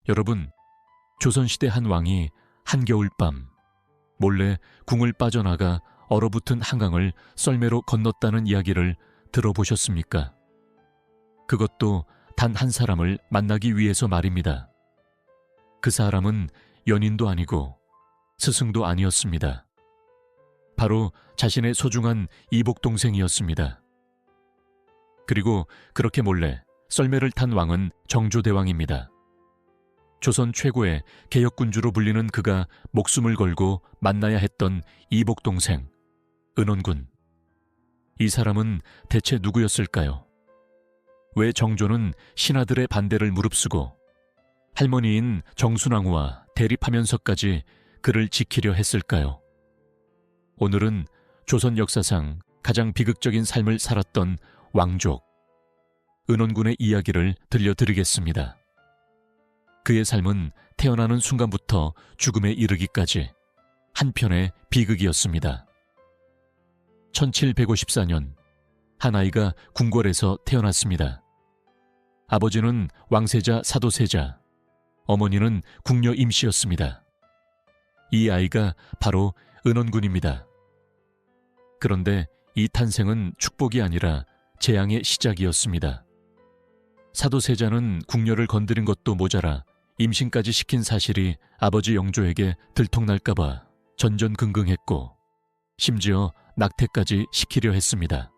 여러분, 조선시대 한 왕이 한겨울밤 몰래 궁을 빠져나가 얼어붙은 한강을 썰매로 건넜다는 이야기를 들어보셨습니까? 그것도 단 한 사람을 만나기 위해서 말입니다. 그 사람은 연인도 아니고 스승도 아니었습니다. 바로 자신의 소중한 이복 동생이었습니다. 그리고 그렇게 몰래 썰매를 탄 왕은 정조대왕입니다. 조선 최고의 개혁군주로 불리는 그가 목숨을 걸고 만나야 했던 이복 동생, 은원군. 이 사람은 대체 누구였을까요? 왜 정조는 신하들의 반대를 무릅쓰고 할머니인 정순왕후와 대립하면서까지 그를 지키려 했을까요? 오늘은 조선 역사상 가장 비극적인 삶을 살았던 왕족, 은원군의 이야기를 들려드리겠습니다. 그의 삶은 태어나는 순간부터 죽음에 이르기까지 한편의 비극이었습니다. 1754년 한 아이가 궁궐에서 태어났습니다. 아버지는 왕세자 사도세자, 어머니는 궁녀 임씨였습니다. 이 아이가 바로 은원군입니다. 그런데 이 탄생은 축복이 아니라 재앙의 시작이었습니다. 사도세자는 궁녀를 건드린 것도 모자라 임신까지 시킨 사실이 아버지 영조에게 들통날까봐 전전긍긍했고 심지어 낙태까지 시키려 했습니다.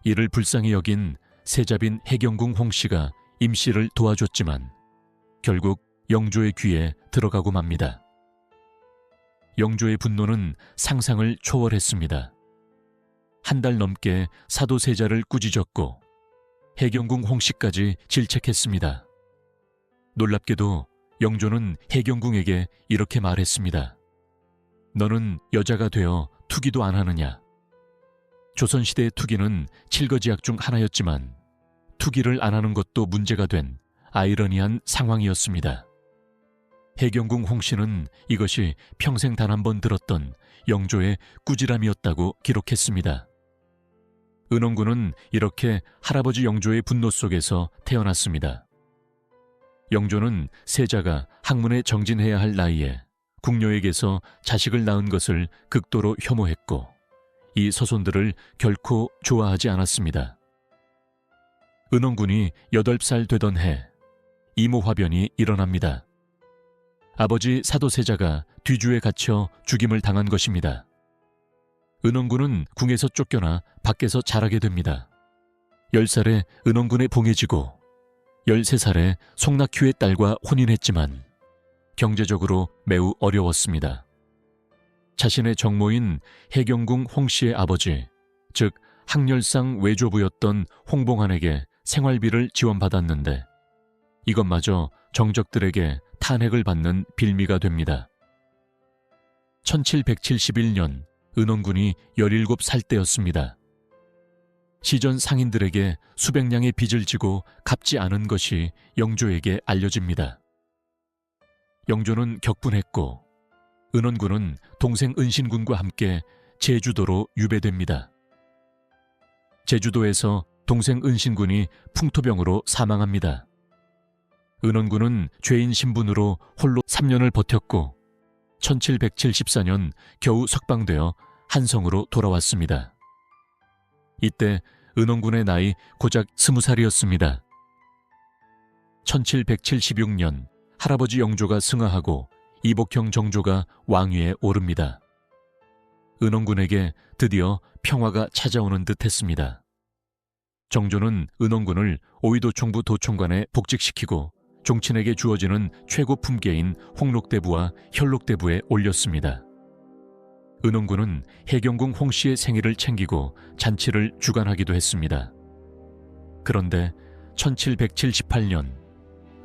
이를 불쌍히 여긴 세자빈 해경궁 홍씨가 임씨를 도와줬지만 결국 영조의 귀에 들어가고 맙니다. 영조의 분노는 상상을 초월했습니다. 한 달 넘게 사도세자를 꾸짖었고 해경궁 홍씨까지 질책했습니다. 놀랍게도 영조는 해경궁에게 이렇게 말했습니다. 너는 여자가 되어 투기도 안 하느냐? 조선시대의 투기는 7거지약 중 하나였지만 투기를 안 하는 것도 문제가 된 아이러니한 상황이었습니다. 해경궁 홍씨는 이것이 평생 단 한 번 들었던 영조의 꾸지람이었다고 기록했습니다. 은원군은 이렇게 할아버지 영조의 분노 속에서 태어났습니다. 영조는 세자가 학문에 정진해야 할 나이에 궁녀에게서 자식을 낳은 것을 극도로 혐오했고 이 서손들을 결코 좋아하지 않았습니다. 은원군이 8살 되던 해 이모화변이 일어납니다. 아버지 사도세자가 뒤주에 갇혀 죽임을 당한 것입니다. 은원군은 궁에서 쫓겨나 밖에서 자라게 됩니다. 10살에 은원군에 봉해지고 13살에 송낙휴의 딸과 혼인했지만 경제적으로 매우 어려웠습니다. 자신의 정모인 해경궁 홍씨의 아버지, 즉 항렬상 외조부였던 홍봉환에게 생활비를 지원받았는데 이것마저 정적들에게 탄핵을 받는 빌미가 됩니다. 1771년 은원군이 17살 때였습니다. 시전 상인들에게 수백냥의 빚을 지고 갚지 않은 것이 영조에게 알려집니다. 영조는 격분했고 은원군은 동생 은신군과 함께 제주도로 유배됩니다. 제주도에서 동생 은신군이 풍토병으로 사망합니다. 은원군은 죄인 신분으로 홀로 3년을 버텼고 1774년 겨우 석방되어 한성으로 돌아왔습니다. 이때 은원군의 나이 고작 20살이었습니다. 1776년 할아버지 영조가 승하하고 이복형 정조가 왕위에 오릅니다. 은원군에게 드디어 평화가 찾아오는 듯 했습니다. 정조는 은원군을 오이도 총부 도총관에 복직시키고 종친에게 주어지는 최고 품계인 홍록대부와 혈록대부에 올렸습니다. 은원군은 해경궁 홍씨의 생일을 챙기고 잔치를 주관하기도 했습니다. 그런데 1778년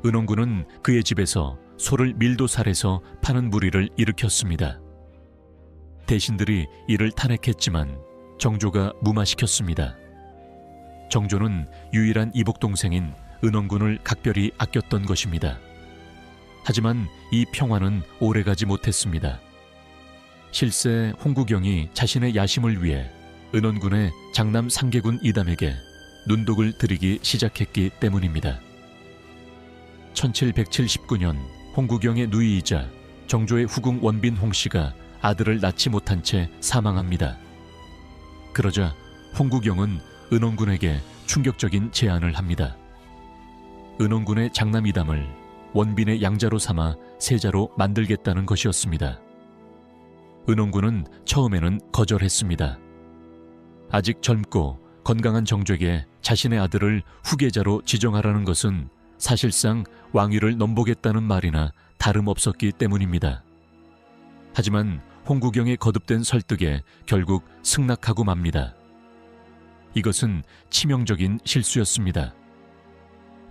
은원군은 그의 집에서 소를 밀도살해서 파는 무리를 일으켰습니다. 대신들이 이를 탄핵했지만 정조가 무마시켰습니다. 정조는 유일한 이복동생인 은원군을 각별히 아꼈던 것입니다. 하지만 이 평화는 오래가지 못했습니다. 실세 홍구경이 자신의 야심을 위해 은원군의 장남 상계군 이담에게 눈독을 들이기 시작했기 때문입니다. 1779년 홍구경의 누이이자 정조의 후궁 원빈 홍씨가 아들을 낳지 못한 채 사망합니다. 그러자 홍구경은 은원군에게 충격적인 제안을 합니다. 은원군의 장남 이담을 원빈의 양자로 삼아 세자로 만들겠다는 것이었습니다. 은원군은 처음에는 거절했습니다. 아직 젊고 건강한 정조에게 자신의 아들을 후계자로 지정하라는 것은 사실상 왕위를 넘보겠다는 말이나 다름없었기 때문입니다. 하지만 홍구경의 거듭된 설득에 결국 승낙하고 맙니다. 이것은 치명적인 실수였습니다.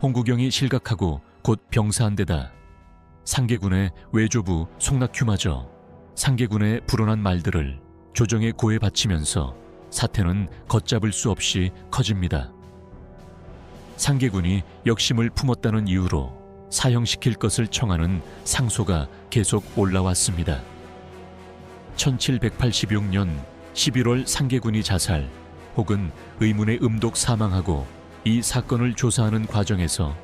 홍구경이 실각하고 곧 병사한 데다 상계군의 외조부 송낙휴마저 상계군의 불온한 말들을 조정의 고에 바치면서 사태는 걷잡을 수 없이 커집니다. 상계군이 역심을 품었다는 이유로 사형시킬 것을 청하는 상소가 계속 올라왔습니다. 1786년 11월 상계군이 자살 혹은 의문의 음독 사망하고 이 사건을 조사하는 과정에서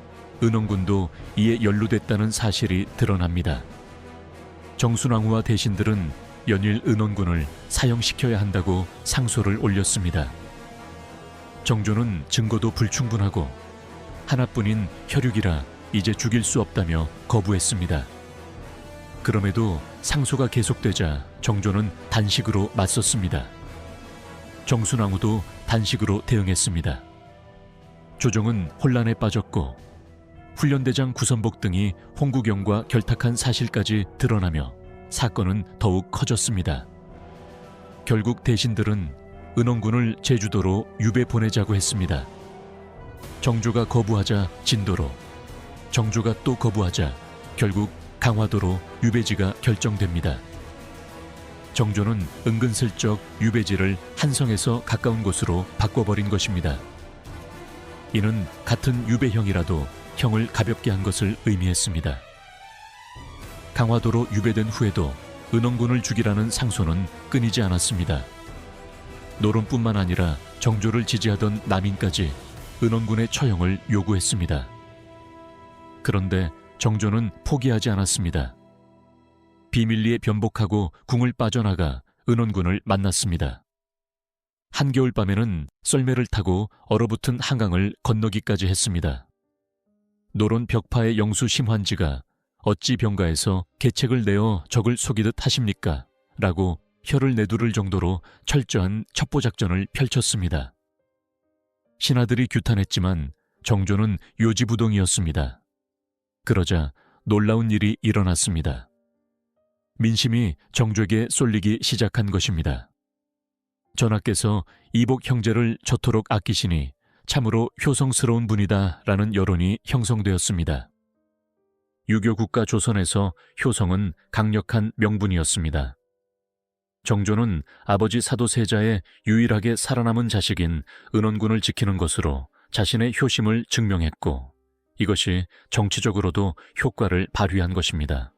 은원군도 이에 연루됐다는 사실이 드러납니다. 정순왕후와 대신들은 연일 은원군을 사형시켜야 한다고 상소를 올렸습니다. 정조는 증거도 불충분하고 하나뿐인 혈육이라 이제 죽일 수 없다며 거부했습니다. 그럼에도 상소가 계속되자 정조는 단식으로 맞섰습니다. 정순왕후도 단식으로 대응했습니다. 조정은 혼란에 빠졌고 훈련대장 구선복 등이 홍구경과 결탁한 사실까지 드러나며 사건은 더욱 커졌습니다. 결국 대신들은 은원군을 제주도로 유배 보내자고 했습니다. 정조가 거부하자 진도로, 정조가 또 거부하자 결국 강화도로 유배지가 결정됩니다. 정조는 은근슬쩍 유배지를 한성에서 가까운 곳으로 바꿔버린 것입니다. 이는 같은 유배형이라도 형을 가볍게 한 것을 의미했습니다. 강화도로 유배된 후에도 은원군을 죽이라는 상소는 끊이지 않았습니다. 노론뿐만 아니라 정조를 지지하던 남인까지 은원군의 처형을 요구했습니다. 그런데 정조는 포기하지 않았습니다. 비밀리에 변복하고 궁을 빠져나가 은원군을 만났습니다. 한겨울 밤에는 썰매를 타고 얼어붙은 한강을 건너기까지 했습니다. 노론 벽파의 영수 심환지가 어찌 병가에서 계책을 내어 적을 속이듯 하십니까? 라고 혀를 내두를 정도로 철저한 첩보작전을 펼쳤습니다. 신하들이 규탄했지만 정조는 요지부동이었습니다. 그러자 놀라운 일이 일어났습니다. 민심이 정조에게 쏠리기 시작한 것입니다. 전하께서 이복 형제를 저토록 아끼시니 참으로 효성스러운 분이다 라는 여론이 형성되었습니다. 유교국가 조선에서 효성은 강력한 명분이었습니다. 정조는 아버지 사도세자의 유일하게 살아남은 자식인 은원군을 지키는 것으로 자신의 효심을 증명했고 이것이 정치적으로도 효과를 발휘한 것입니다.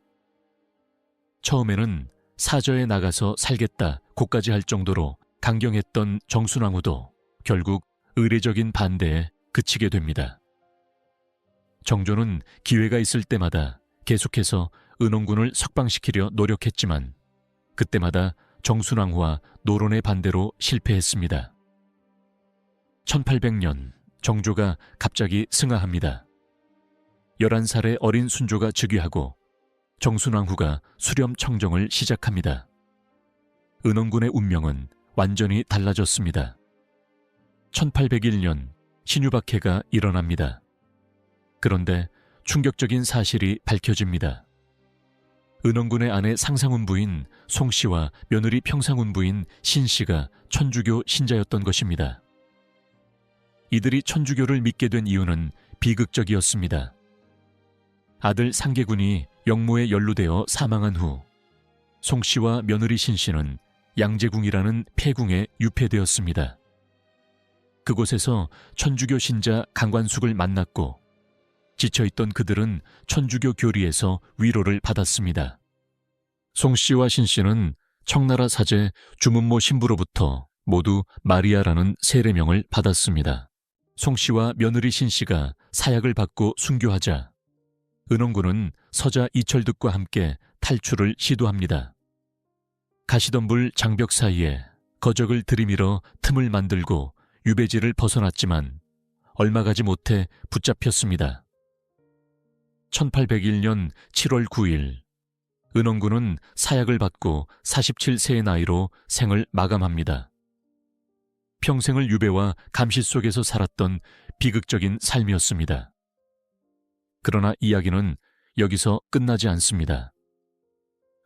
처음에는 사저에 나가서 살겠다 고까지 할 정도로 강경했던 정순왕후도 결국 의례적인 반대에 그치게 됩니다. 정조는 기회가 있을 때마다 계속해서 은원군을 석방시키려 노력했지만 그때마다 정순왕후와 노론의 반대로 실패했습니다. 1800년 정조가 갑자기 승하합니다. 11살의 어린 순조가 즉위하고 정순왕후가 수렴 청정을 시작합니다. 은원군의 운명은 완전히 달라졌습니다. 1801년 신유박해가 일어납니다. 그런데 충격적인 사실이 밝혀집니다. 은원군의 아내 상상운부인 송씨와 며느리 평상운부인 신씨가 천주교 신자였던 것입니다. 이들이 천주교를 믿게 된 이유는 비극적이었습니다. 아들 상계군이 영모에 연루되어 사망한 후 송씨와 며느리 신씨는 양재궁이라는 폐궁에 유폐되었습니다. 그곳에서 천주교 신자 강관숙을 만났고 지쳐있던 그들은 천주교 교리에서 위로를 받았습니다. 송씨와 신씨는 청나라 사제 주문모 신부로부터 모두 마리아라는 세례명을 받았습니다. 송씨와 며느리 신씨가 사약을 받고 순교하자 은원군은 서자 이철득과 함께 탈출을 시도합니다. 가시덤불 장벽 사이에 거적을 들이밀어 틈을 만들고 유배지를 벗어났지만 얼마 가지 못해 붙잡혔습니다. 1801년 7월 9일 은원군은 사약을 받고 47세의 나이로 생을 마감합니다. 평생을 유배와 감시 속에서 살았던 비극적인 삶이었습니다. 그러나 이야기는 여기서 끝나지 않습니다.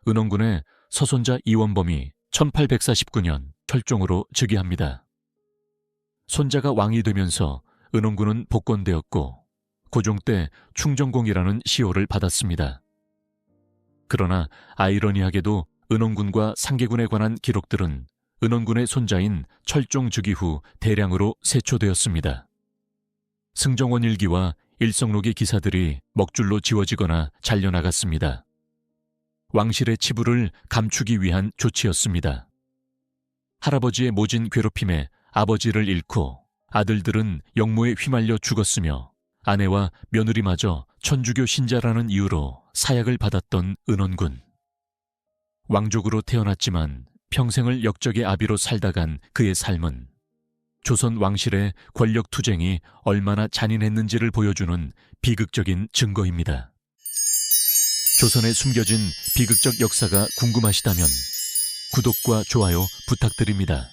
은원군의 서손자 이원범이 1849년 철종으로 즉위합니다. 손자가 왕이 되면서 은원군은 복권되었고 고종 때 충정공이라는 시호를 받았습니다. 그러나 아이러니하게도 은원군과 상계군에 관한 기록들은 은원군의 손자인 철종 즉위 후 대량으로 세초되었습니다. 승정원 일기와 일성록의 기사들이 먹줄로 지워지거나 잘려나갔습니다. 왕실의 치부를 감추기 위한 조치였습니다. 할아버지의 모진 괴롭힘에 아버지를 잃고 아들들은 역모에 휘말려 죽었으며 아내와 며느리마저 천주교 신자라는 이유로 사약을 받았던 은원군. 왕족으로 태어났지만 평생을 역적의 아비로 살다간 그의 삶은 조선 왕실의 권력 투쟁이 얼마나 잔인했는지를 보여주는 비극적인 증거입니다. 조선에 숨겨진 비극적 역사가 궁금하시다면 구독과 좋아요 부탁드립니다.